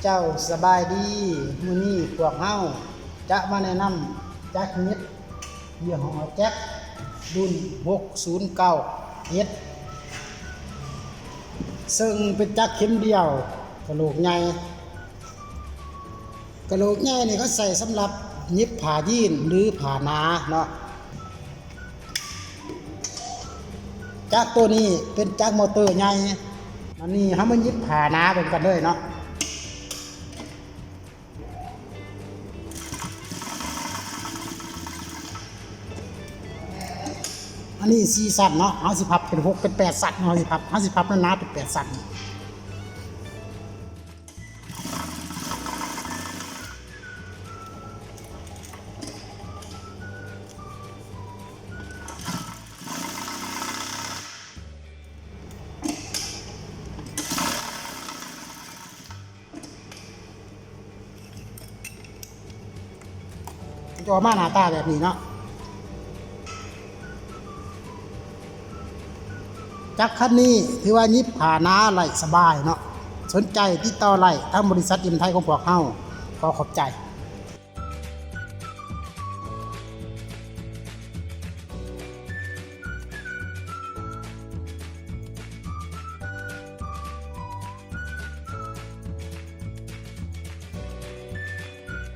เจ้าสบายดีมื้อนี้พวกเฮาจะมาแนะนำจักรเม็ดยี่ห้อแจ็ครุ่น609 S ซึ่งเป็นจักรเข็มเดียวกะโหลกใหญ่กะโหลกใหญ่นี่เขาใส่สำหรับหยิบผ้ายีนหรือผ้าหนาเนาะจักรตัวนี้เป็นจักรมอเตอร์ใหญ่อันนี้เฮามาหยิบผ้าหนาเป็นกันเลยเนาะอันนี้4สั่นเนาะเอาสิพับเป็น6เป็น8สั่นเอาสิพับแล้วหนาเป็น8สั่นจะออกมาหน้าตาแบบนี้เนาะจักรคันนี้ถือว่ายิบผ่าหนาไหลสบายเนาะสนใจติดต่อไหลทางบริษัทอิมไทยของพวกเฮาขอขอบใจ